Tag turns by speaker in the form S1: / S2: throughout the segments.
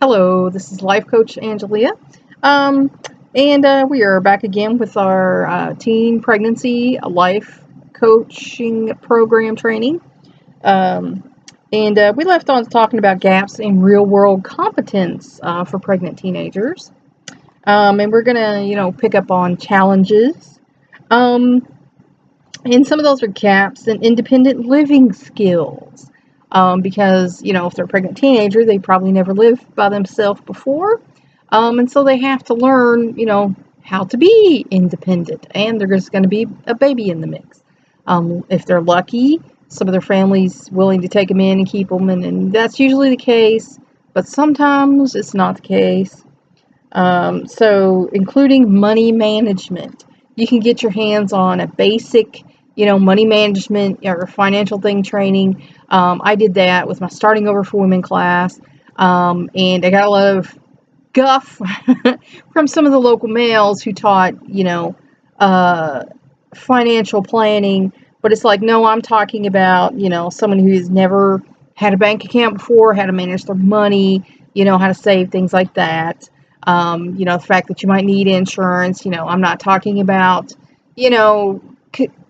S1: Hello, this is Life Coach Angelia. Um, and we are back again with our teen pregnancy life coaching program training. Um, and we left on talking about gaps in real world competence for pregnant teenagers. And we're going to, pick up on challenges. Um, and some of those are gaps in independent living skills. Because, if they're a pregnant teenager, they probably never lived by themselves before. And so they have to learn, how to be independent. And there's going to be a baby in the mix. If they're lucky, some of their family's willing to take them in and keep them. And that's usually the case. But sometimes it's not the case. So including money management. You can get your hands on a basic, money management or financial thing training. I did that with my Starting Over for Women class. And I got a lot of guff from some of the local males who taught, financial planning. But it's like, no, I'm talking about, someone who's never had a bank account before, how to manage their money, how to save, things like that. The fact that you might need insurance, I'm not talking about,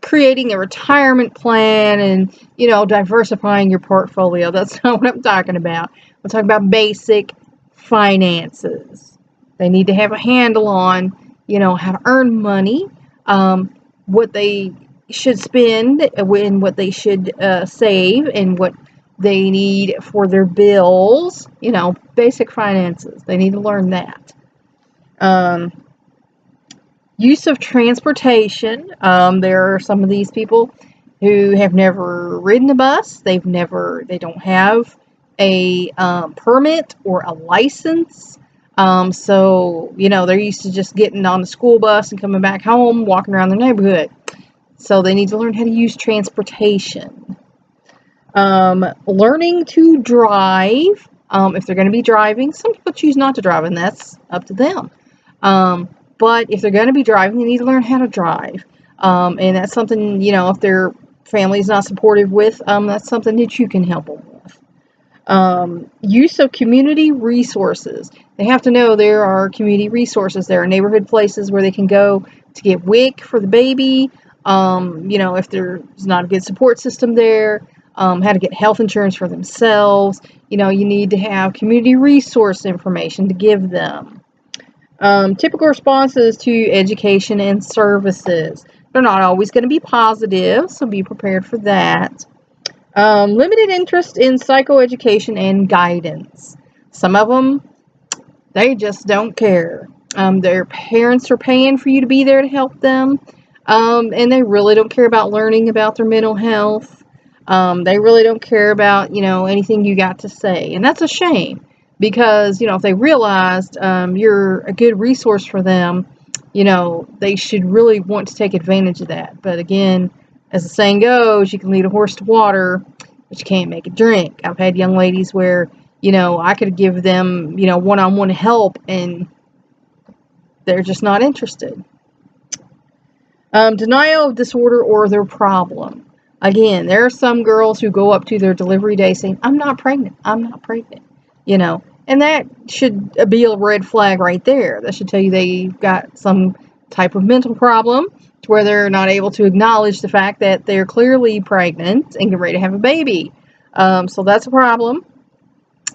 S1: creating a retirement plan and, diversifying your portfolio. That's not what I'm talking about. I'm talking about basic finances. They need to have a handle on, how to earn money, what they should spend, and what they should save, and what they need for their bills. Basic finances. They need to learn that. Um, Use of transportation. There are some of these people who have never ridden a bus. They don't have a permit or a license. So, they're used to just getting on the school bus and coming back home, walking around the neighborhood. So they need to learn how to use transportation. Learning to drive. If they're going to be driving, some people choose not to drive, and that's up to them. But if they're going to be driving, they need to learn how to drive. And that's something, if their family is not supportive with, that's something that you can help them with. Use of community resources. They have to know there are community resources. There are neighborhood places where they can go to get WIC for the baby. If there's not a good support system there, how to get health insurance for themselves. You need to have community resource information to give them. Typical responses to education and services. They're not always going to be positive, so be prepared for that. Limited interest in psychoeducation and guidance. Some of them, they just don't care. Their parents are paying for you to be there to help them, and they really don't care about learning about their mental health. They really don't care about, anything you got to say, and that's a shame. Because, if they realized you're a good resource for them, they should really want to take advantage of that. But again, as the saying goes, you can lead a horse to water, but you can't make it drink. I've had young ladies where, I could give them, one-on-one help, and they're just not interested. Denial of disorder or their problem. Again, there are some girls who go up to their delivery day saying, I'm not pregnant. And that should be a red flag right there. That should tell you they've got some type of mental problem to where they're not able to acknowledge the fact that they're clearly pregnant and get ready to have a baby. So that's a problem.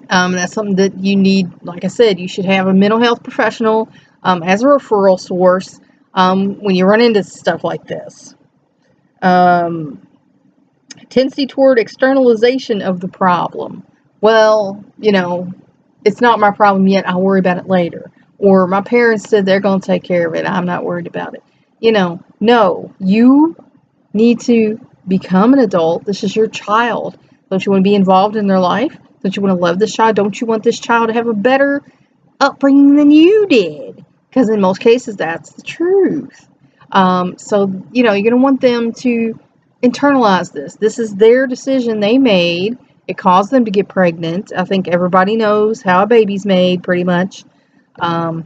S1: That's something that you need. Like I said, you should have a mental health professional as a referral source when you run into stuff like this. Tendency toward externalization of the problem. Well, it's not my problem yet. I'll worry about it later. Or my parents said they're going to take care of it. I'm not worried about it. No, you need to become an adult. This is your child. Don't you want to be involved in their life? Don't you want to love this child? Don't you want this child to have a better upbringing than you did? Because in most cases, that's the truth. So, you're going to want them to internalize this. This is their decision they made. It caused them to get pregnant. I think everybody knows how a baby's made, pretty much. And,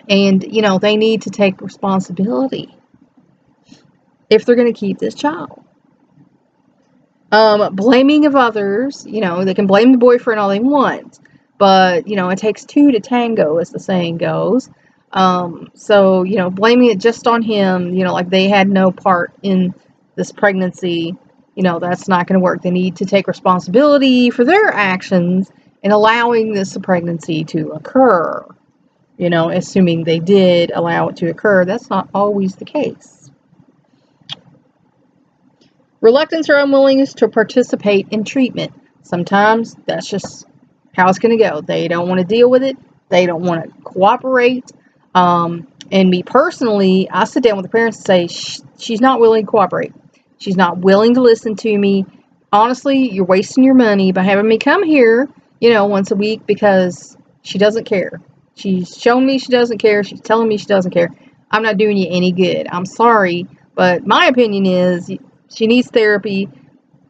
S1: they need to take responsibility if they're going to keep this child. Blaming of others, they can blame the boyfriend all they want. but, it takes two to tango, as the saying goes. So, blaming it just on him, like they had no part in this pregnancy, that's not going to work. They need to take responsibility for their actions in allowing this pregnancy to occur. Assuming they did allow it to occur, that's not always the case. Reluctance or unwillingness to participate in treatment. Sometimes that's just how it's going to go. They don't want to deal with it. They don't want to cooperate. And me personally, I sit down with the parents and say, she's not willing to cooperate. She's not willing to listen to me. Honestly, you're wasting your money by having me come here, once a week, because she doesn't care. She's shown me she doesn't care. She's telling me she doesn't care. I'm not doing you any good. I'm sorry, but my opinion is she needs therapy.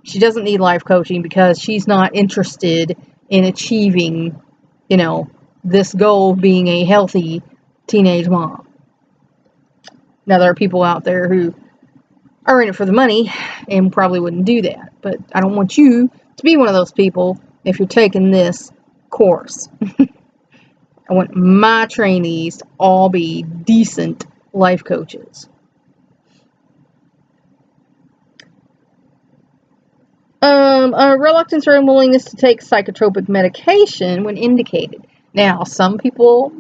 S1: She doesn't need life coaching because she's not interested in achieving, this goal of being a healthy teenage mom. Now, there are people out there who are in it for the money and probably wouldn't do that. But I don't want you to be one of those people if you're taking this course. I want my trainees to all be decent life coaches. A reluctance or unwillingness to take psychotropic medication when indicated. Now, some people,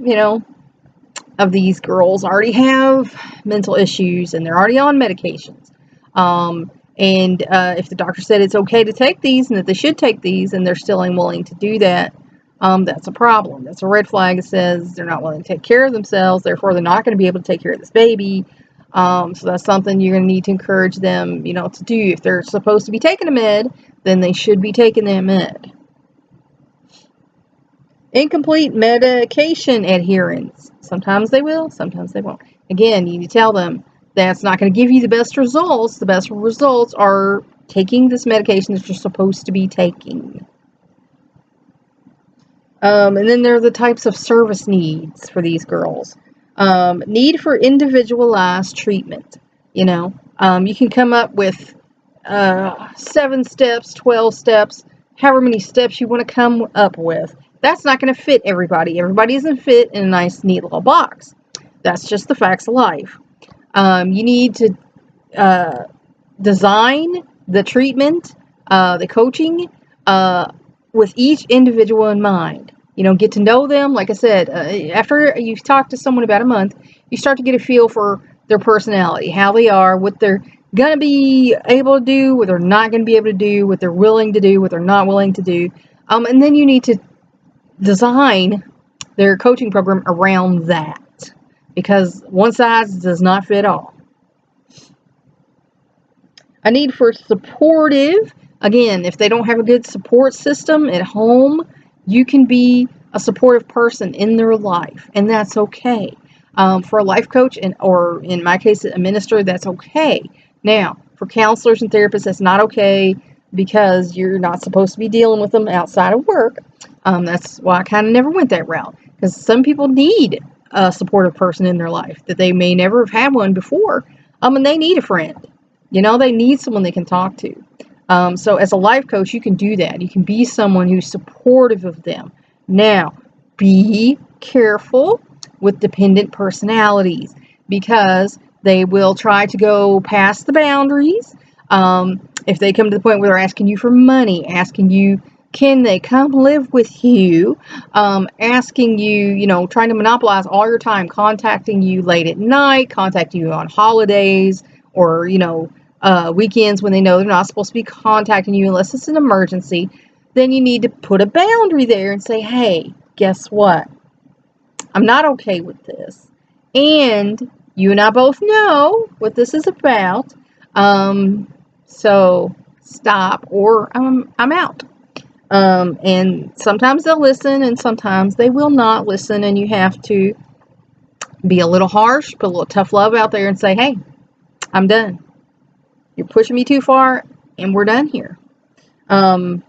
S1: of these girls already have mental issues and they're already on medications. And if the doctor said it's okay to take these and that they should take these and they're still unwilling to do that, that's a problem. That's a red flag. It says they're not willing to take care of themselves, therefore they're not going to be able to take care of this baby. So that's something you're going to need to encourage them, to do. If they're supposed to be taking a med, then they should be taking that med. Incomplete medication adherence. Sometimes they will, sometimes they won't. Again, you need to tell them that's not going to give you the best results. The best results are taking this medication that you're supposed to be taking. And then there are the types of service needs for these girls. Need for individualized treatment. You can come up with 7 steps, 12 steps, however many steps you want to come up with. That's not going to fit everybody. Everybody isn't fit in a nice, neat little box. That's just the facts of life. You need to design the treatment, the coaching, with each individual in mind. Get to know them. Like I said, after you've talked to someone about a month, you start to get a feel for their personality, how they are, what they're going to be able to do, what they're not going to be able to do, what they're willing to do, what they're not willing to do. And then you need to design their coaching program around that, because one size does not fit all. A need for supportive. Again, if they don't have a good support system at home, you can be a supportive person in their life, and that's okay. For a life coach, or in my case, a minister, that's okay. Now, for counselors and therapists, that's not okay, because you're not supposed to be dealing with them outside of work. That's why I kind of never went that route, because some people need a supportive person in their life that they may never have had one before, and they need a friend. They need someone they can talk to. So as a life coach, you can do that. You can be someone who's supportive of them. Now, be careful with dependent personalities, because they will try to go past the boundaries. If they come to the point where they're asking you for money, asking you, can they come live with you, asking you, trying to monopolize all your time, contacting you late at night, contacting you on holidays, or, weekends when they know they're not supposed to be contacting you unless it's an emergency, then you need to put a boundary there and say, hey, guess what? I'm not okay with this. And you and I both know what this is about. So stop, or I'm out. And sometimes they'll listen and sometimes they will not listen, and you have to be a little harsh, put a little tough love out there and say, hey, I'm done. You're pushing me too far, and we're done here. And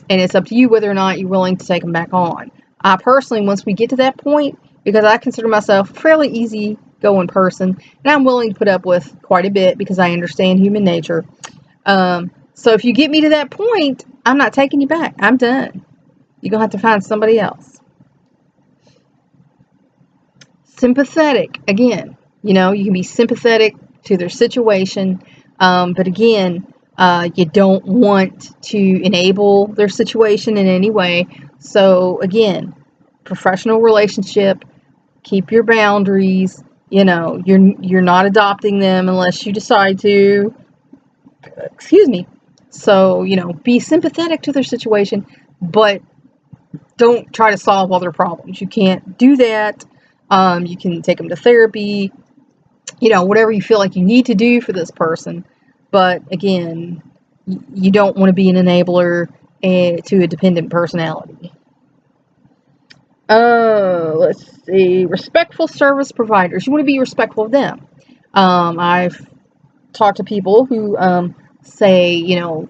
S1: it's up to you whether or not you're willing to take them back on. I personally, once we get to that point, because I consider myself a fairly easy-going person, and I'm willing to put up with quite a bit because I understand human nature. So if you get me to that point, I'm not taking you back. I'm done. You're going to have to find somebody else. Sympathetic, again, you can be sympathetic to their situation, but again, you don't want to enable their situation in any way. So again, professional relationship, keep your boundaries. You're not adopting them unless you decide to. Excuse me. So, be sympathetic to their situation, but don't try to solve all their problems. You can't do that. You can take them to therapy, whatever you feel like you need to do for this person. But again, you don't want to be an enabler to a dependent personality. Let's see. Respectful service providers. You want to be respectful of them. I've talked to people who say,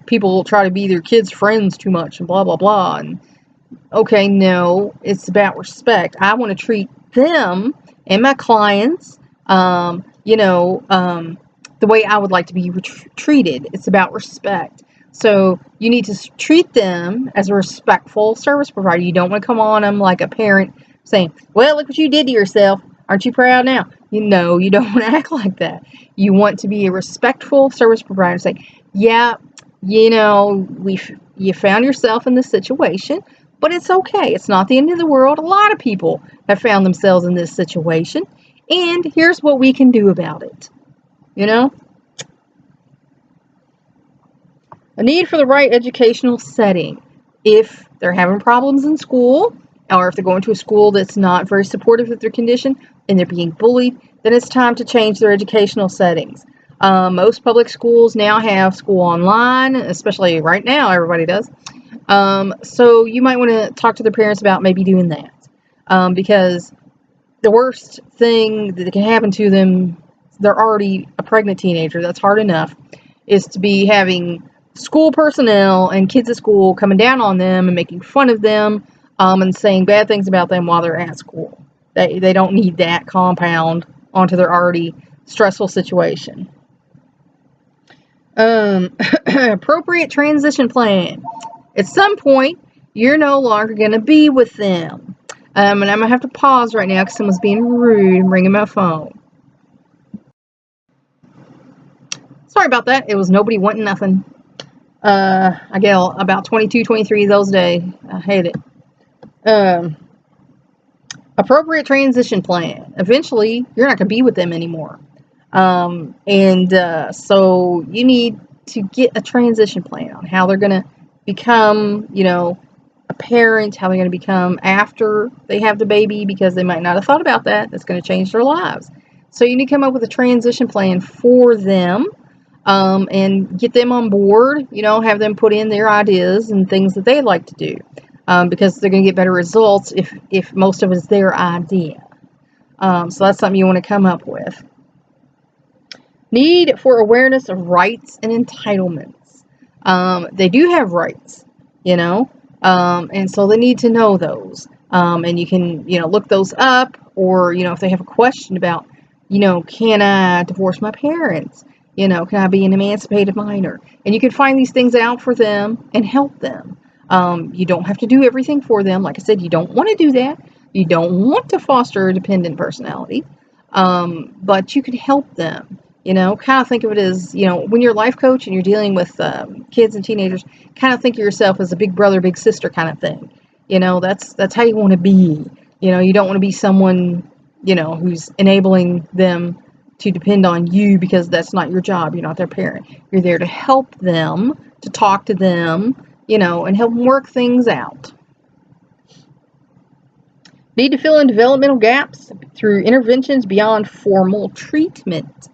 S1: people try to be their kids' friends too much and blah, blah, blah. And okay, no, it's about respect. I want to treat them and my clients, the way I would like to be treated. It's about respect. So you need to treat them as a respectful service provider. You don't want to come on them like a parent saying, well, look what you did to yourself. Aren't you proud now? You don't want to act like that. You want to be a respectful service provider. Say, yeah, you found yourself in this situation, but it's okay. It's not the end of the world. A lot of people have found themselves in this situation, and here's what we can do about it. A need for the right educational setting. If they're having problems in school, or if they're going to a school that's not very supportive of their condition and they're being bullied, then it's time to change their educational settings. Most public schools now have school online, especially right now, everybody does. So you might want to talk to their parents about maybe doing that. Because the worst thing that can happen to them, they're already a pregnant teenager, that's hard enough, is to be having school personnel and kids at school coming down on them and making fun of them, and saying bad things about them while they're at school. They don't need that compound onto their already stressful situation. Appropriate transition plan. At some point, you're no longer going to be with them. And I'm going to have to pause right now because someone's being rude and ringing my phone. Sorry about that. It was nobody wanting nothing. I get about 22, 23 those days. I hate it. Appropriate transition plan. Eventually, you're not going to be with them anymore. So you need to get a transition plan on how they're going to become, a parent, how they're going to become after they have the baby, because they might not have thought about that. That's going to change their lives. So you need to come up with a transition plan for them, and get them on board, have them put in their ideas and things that they'd like to do, because they're going to get better results if most of it's their idea. So that's something you want to come up with. Need for awareness of rights and entitlements. They do have rights, and so they need to know those. And you can, look those up, or, if they have a question about, can I divorce my parents? Can I be an emancipated minor? And you can find these things out for them and help them. You don't have to do everything for them. Like I said, you don't want to do that. You don't want to foster a dependent personality, but you can help them. Kind of think of it as, when you're a life coach and you're dealing with kids and teenagers, kind of think of yourself as a big brother, big sister kind of thing. That's how you want to be. You don't want to be someone, who's enabling them to depend on you, because that's not your job. You're not their parent. You're there to help them, to talk to them, and help them work things out. Need to fill in developmental gaps through interventions beyond formal treatment.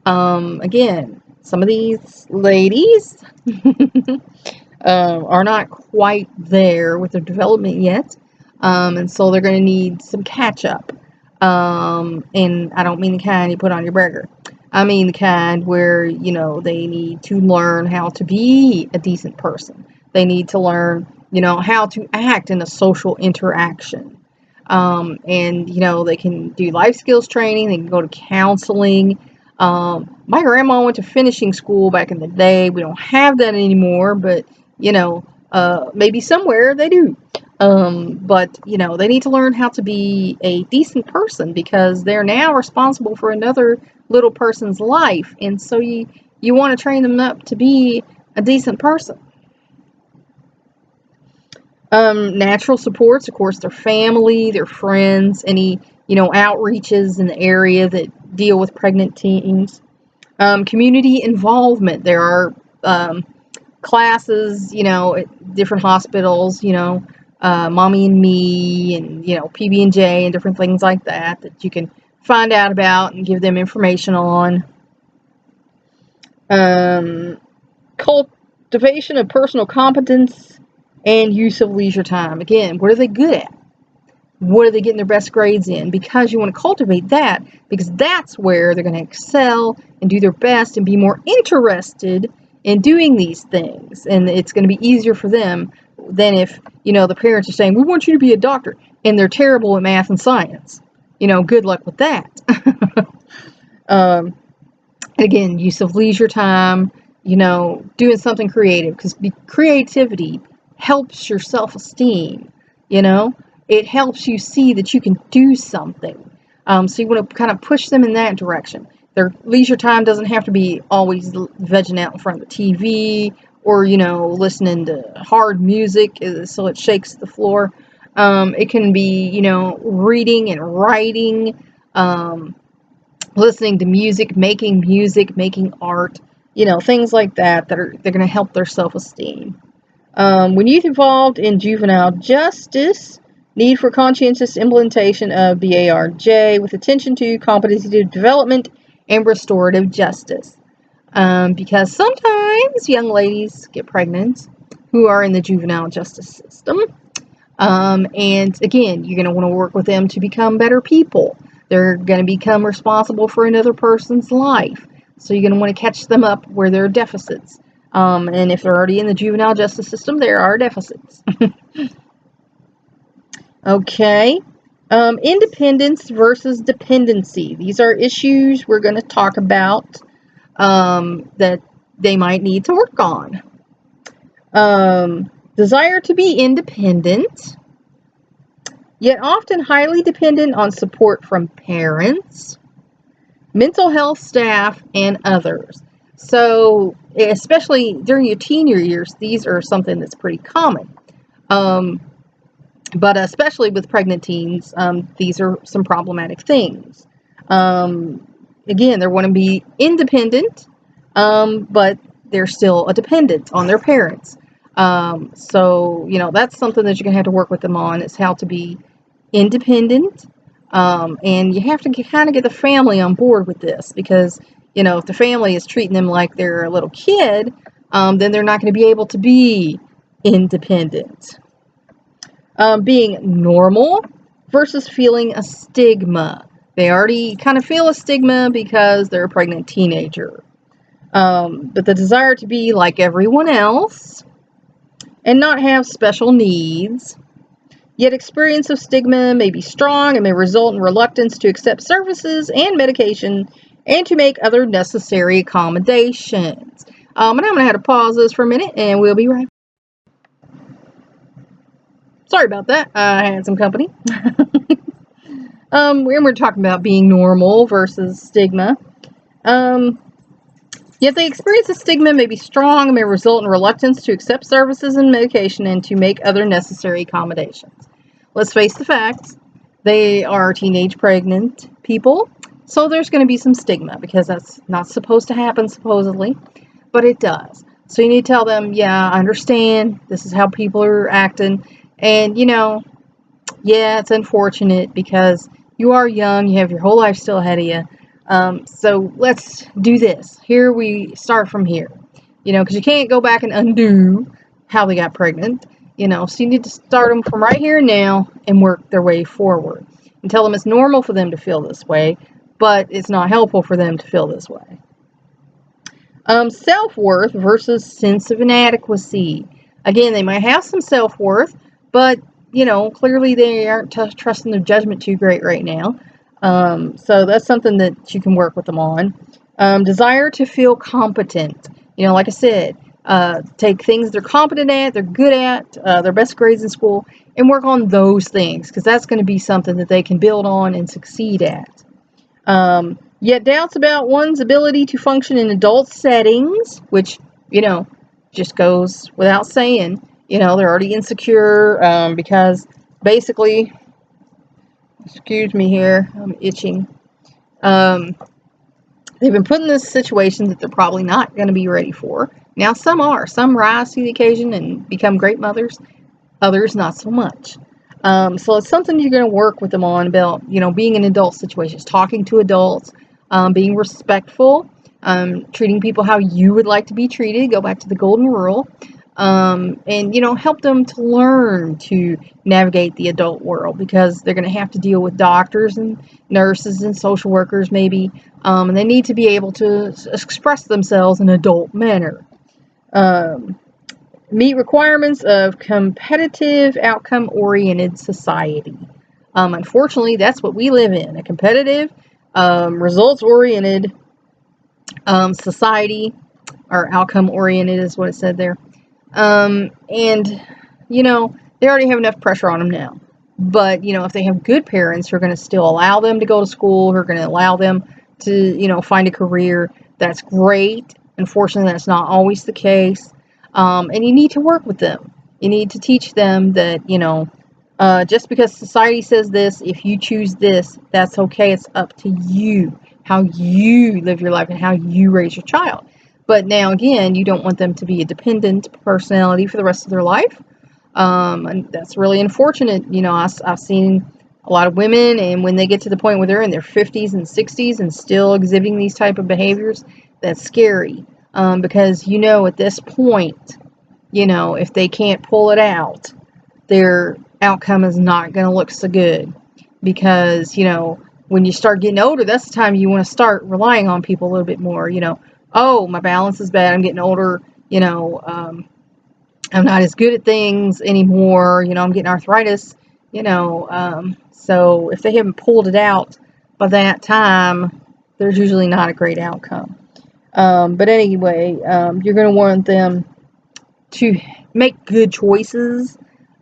S1: Again, some of these ladies are not quite there with their development yet, and so they're going to need some catch up. And I don't mean the kind you put on your burger. I mean the kind where, they need to learn how to be a decent person. They need to learn, how to act in a social interaction. And, they can do life skills training. They can go to counseling. My grandma went to finishing school back in the day. We don't have that anymore, but, maybe somewhere they do. But, they need to learn how to be a decent person because they're now responsible for another little person's life. And so you want to train them up to be a decent person. Natural supports, of course, their family, their friends, any, outreaches in the area that deal with pregnant teens. Community involvement. There are classes, at different hospitals, Mommy and Me and, PB&J and different things like that you can find out about and give them information on. Cultivation of personal competence and use of leisure time. Again, what are they good at? What are they getting their best grades in? Because you want to cultivate that, because that's where they're going to excel and do their best and be more interested in doing these things. And it's going to be easier for them than if, the parents are saying, we want you to be a doctor, and they're terrible at math and science. Good luck with that. Again, use of leisure time, doing something creative, because creativity helps your self-esteem, it helps you see that you can do something. So you want to kind of push them in that direction. Their leisure time doesn't have to be always vegging out in front of the TV or, listening to hard music so it shakes the floor. It can be, reading and writing, listening to music, making art, things like that they're going to help their self-esteem. When youth involved in juvenile justice, need for conscientious implementation of BARJ with attention to competency development and restorative justice. Because sometimes young ladies get pregnant who are in the juvenile justice system. And again, you're going to want to work with them to become better people. They're going to become responsible for another person's life. So you're going to want to catch them up where there are deficits. And if they're already in the juvenile justice system, there are deficits. Okay. Independence versus dependency. These are issues we're going to talk about that they might need to work on. Desire to be independent, yet often highly dependent on support from parents, mental health staff, and others. So, especially during your teen years, these are something that's pretty common. But especially with pregnant teens, these are some problematic things. Again, they want to be independent, but they're still a dependent on their parents. So, that's something that you're going to have to work with them on, is how to be independent. And you have to kind of get the family on board with this, because, if the family is treating them like they're a little kid, then they're not going to be able to be independent. Being normal versus feeling a stigma. They already kind of feel a stigma because they're a pregnant teenager. But the desire to be like everyone else and not have special needs. Yet experience of stigma may be strong and may result in reluctance to accept services and medication and to make other necessary accommodations. And I'm going to have to pause this for a minute and we'll be right back. Sorry about that. I had some company. We're talking about being normal versus stigma. Yet the experience of stigma may be strong and may result in reluctance to accept services and medication and to make other necessary accommodations. Let's face the facts. They are teenage pregnant people, so there's going to be some stigma because that's not supposed to happen, supposedly, but it does. So you need to tell them, yeah, I understand. This is how people are acting. And, yeah, it's unfortunate because you are young. You have your whole life still ahead of you. So let's do this. Here we start from here, because you can't go back and undo how they got pregnant, so you need to start them from right here and now and work their way forward and tell them it's normal for them to feel this way, but it's not helpful for them to feel this way. Self-worth versus sense of inadequacy. Again, they might have some self-worth, but, clearly they aren't trusting their judgment too great right now. So that's something that you can work with them on. Desire to feel competent. Like I said, take things they're competent at, they're good at, their best grades in school, and work on those things, because that's going to be something that they can build on and succeed at. Yet doubts about one's ability to function in adult settings, which, just goes without saying. They're already insecure, because basically, excuse me here, I'm itching. They've been put in this situation that they're probably not going to be ready for. Now, some are. Some rise to the occasion and become great mothers. Others, not so much. So it's something you're going to work with them on about, being in adult situations, talking to adults, being respectful, treating people how you would like to be treated. Go back to the golden rule. And, help them to learn to navigate the adult world, because they're going to have to deal with doctors and nurses and social workers maybe, and they need to be able to express themselves in an adult manner. Meet requirements of competitive, outcome-oriented society. Unfortunately, that's what we live in, a competitive, results-oriented society, or outcome-oriented is what it said there. And, they already have enough pressure on them now. But, if they have good parents who are going to still allow them to go to school, who are going to allow them to, find a career, that's great. Unfortunately, that's not always the case. And you need to work with them. You need to teach them that, just because society says this, if you choose this, that's okay. It's up to you, how you live your life and how you raise your child. But now, again, you don't want them to be a dependent personality for the rest of their life. And that's really unfortunate. I've seen a lot of women, and when they get to the point where they're in their 50s and 60s and still exhibiting these type of behaviors, that's scary. Because, at this point, if they can't pull it out, their outcome is not going to look so good. Because, when you start getting older, that's the time you want to start relying on people a little bit more, oh, my balance is bad, I'm getting older, I'm not as good at things anymore, I'm getting arthritis, so if they haven't pulled it out by that time, there's usually not a great outcome. But anyway, you're going to want them to make good choices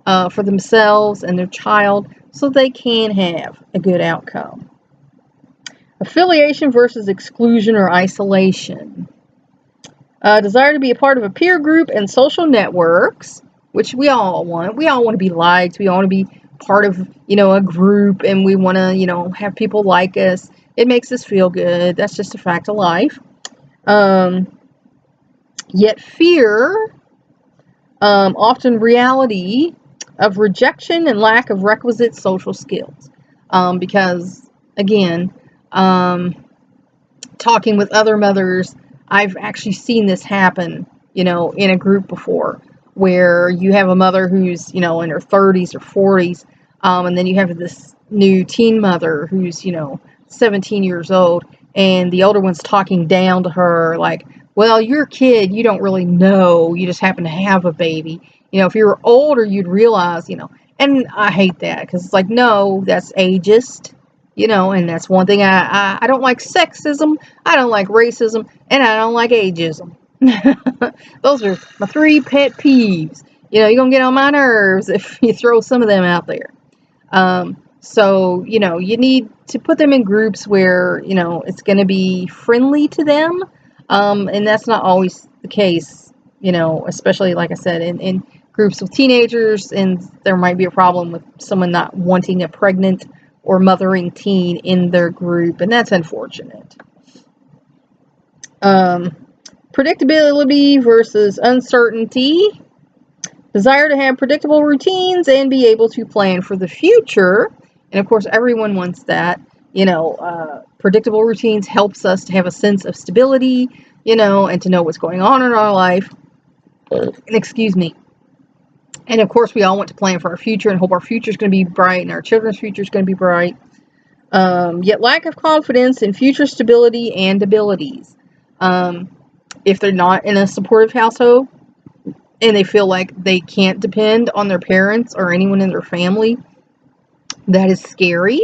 S1: for themselves and their child so they can have a good outcome. Affiliation versus exclusion or isolation. Desire to be a part of a peer group and social networks, which we all want. We all want to be liked. We all want to be part of, a group, and we want to, have people like us. It makes us feel good. That's just a fact of life. Yet fear, often reality of rejection and lack of requisite social skills. Because, again, talking with other mothers, I've actually seen this happen, in a group before, where you have a mother who's, in her 30s or 40s, and then you have this new teen mother who's, 17 years old, and the older one's talking down to her like, well, you're a kid, you don't really know, you just happen to have a baby. If you were older, you'd realize, and I hate that, because it's like, no, that's ageist. And that's one thing I don't like: sexism, I don't like racism, and I don't like ageism. Those are my 3 pet peeves. You're going to get on my nerves if you throw some of them out there. So, you need to put them in groups where, it's going to be friendly to them. And that's not always the case, especially, like I said, in groups with teenagers, and there might be a problem with someone not wanting a pregnant or mothering teen in their group, and that's unfortunate. Predictability versus uncertainty. Desire to have predictable routines and be able to plan for the future. And of course, everyone wants that. Predictable routines helps us to have a sense of stability, and to know what's going on in our life. Excuse me. And of course, we all want to plan for our future and hope our future is going to be bright and our children's future is going to be bright. Yet lack of confidence in future stability and abilities. If they're not in a supportive household and they feel like they can't depend on their parents or anyone in their family, that is scary,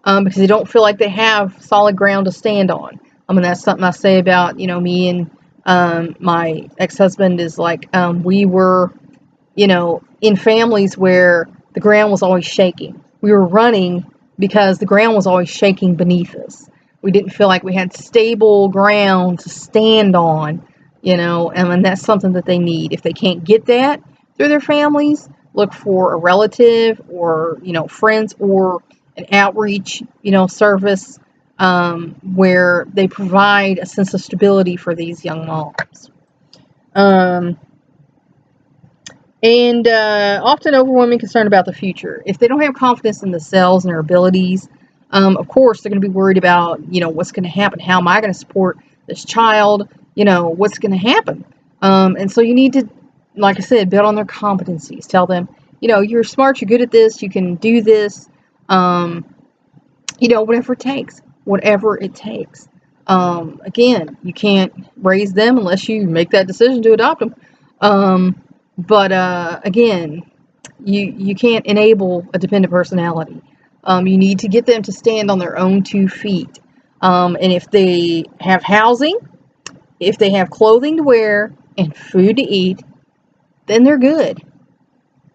S1: because they don't feel like they have solid ground to stand on. That's something I say about, me and My ex-husband is like, we were, in families where the ground was always shaking. We were running because the ground was always shaking beneath us. We didn't feel like we had stable ground to stand on, and that's something that they need. If they can't get that through their families, look for a relative or, friends or an outreach, service where they provide a sense of stability for these young moms. And often overwhelming concern about the future. If they don't have confidence in themselves and their abilities, of course, they're going to be worried about, what's going to happen. How am I going to support this child? What's going to happen? And so you need to, like I said, build on their competencies. Tell them, you're smart, you're good at this, you can do this, whatever it takes. Whatever it takes. Again, you can't raise them unless you make that decision to adopt them. But again, you can't enable a dependent personality. You need to get them to stand on their own 2 feet. And if they have housing, if they have clothing to wear and food to eat, then they're good.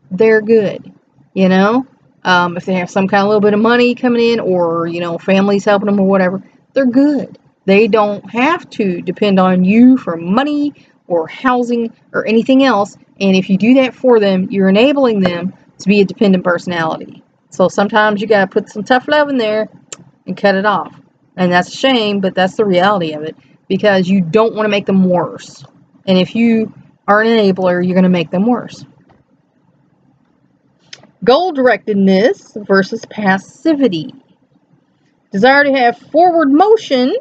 S1: They're good. If they have some kind of little bit of money coming in, or families helping them or whatever, they're good. They don't have to depend on you for money or housing or anything else. And if you do that for them, you're enabling them to be a dependent personality. So sometimes you got to put some tough love in there and cut it off. And that's a shame, but that's the reality of it, because you don't want to make them worse. And if you are an enabler, you're going to make them worse. Goal-directedness versus passivity. Desire to have forward motion,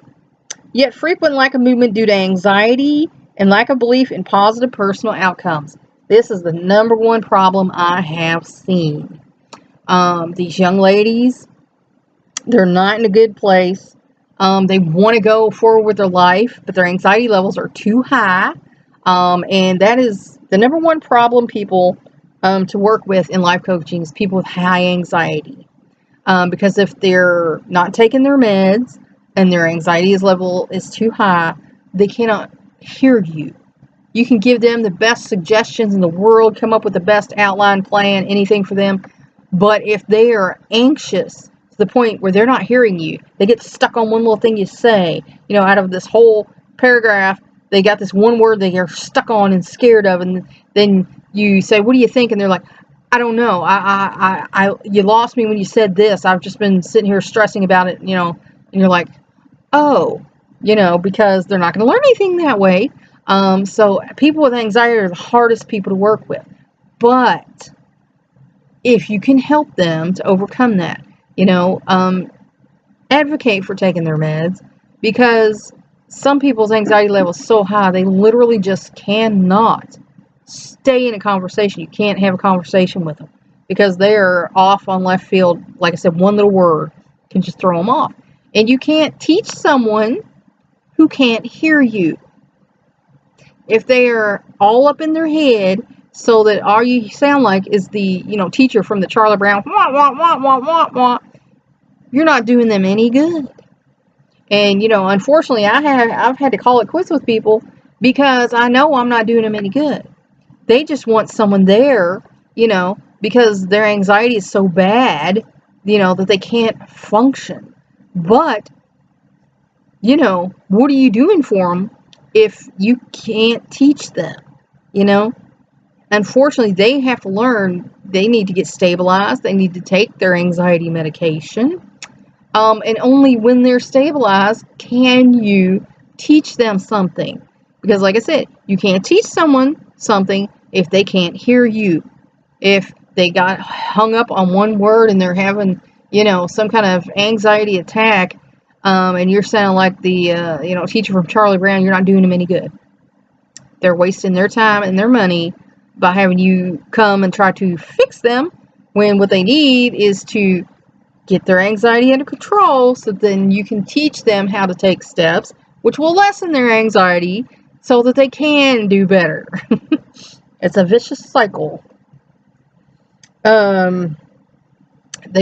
S1: yet frequent lack of movement due to anxiety and lack of belief in positive personal outcomes. This is the number one problem I have seen. These young ladies, they're not in a good place. They want to go forward with their life, but their anxiety levels are too high. And that is the number one problem people to work with in life coaching is people with high anxiety. Because if they're not taking their meds and their anxiety level is too high, they cannot hear you. You can give them the best suggestions in the world, come up with the best outline plan, anything for them. But if they are anxious to the point where they're not hearing you, they get stuck on one little thing you say, out of this whole paragraph, they got this one word they are stuck on and scared of, and then you say, what do you think? And they're like, I don't know. You lost me when you said this. I've just been sitting here stressing about it, and you're like, oh, because they're not going to learn anything that way. So people with anxiety are the hardest people to work with. But if you can help them to overcome that, advocate for taking their meds, because some people's anxiety level is so high, they literally just cannot stay in a conversation. You can't have a conversation with them because they are off on left field. Like I said, one little word can just throw them off. And you can't teach someone who can't hear you. If they are all up in their head so that all you sound like is the, teacher from the Charlie Brown, wah, wah, wah, wah, wah, wah, you're not doing them any good. And, unfortunately, I've had to call it quits with people because I know I'm not doing them any good. They just want someone there, because their anxiety is so bad, that they can't function. But, what are you doing for them if you can't teach them? Unfortunately, they have to learn. They need to get stabilized. They need to take their anxiety medication. And only when they're stabilized can you teach them something. Because like I said, you can't teach someone something if they can't hear you. If they got hung up on one word and they're having, some kind of anxiety attack, and you're sounding like the, teacher from Charlie Brown, you're not doing them any good. They're wasting their time and their money by having you come and try to fix them when what they need is to get their anxiety under control, so then you can teach them how to take steps which will lessen their anxiety so that they can do better. It's a vicious cycle. They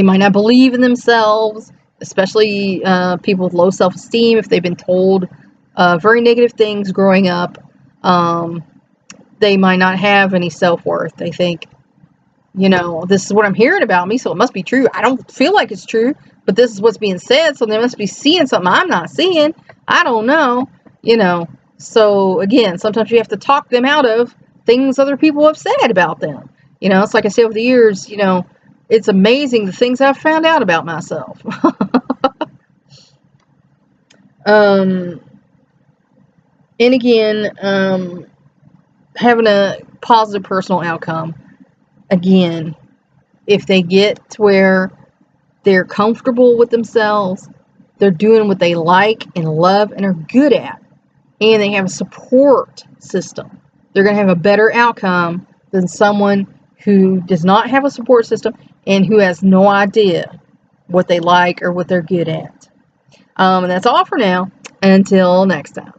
S1: might not believe in themselves, especially people with low self-esteem. If they've been told very negative things growing up. They might not have any self-worth. They think, this is what I'm hearing about me, so it must be true. I don't feel like it's true, but this is what's being said, so they must be seeing something I'm not seeing. I don't know, So, again, sometimes you have to talk them out of things other people have said about them. It's like I say over the years, it's amazing the things I've found out about myself. And again, having a positive personal outcome, again, if they get to where they're comfortable with themselves, they're doing what they like and love and are good at, and they have a support system, they're going to have a better outcome than someone who does not have a support system and who has no idea what they like or what they're good at. And that's all for now. Until next time.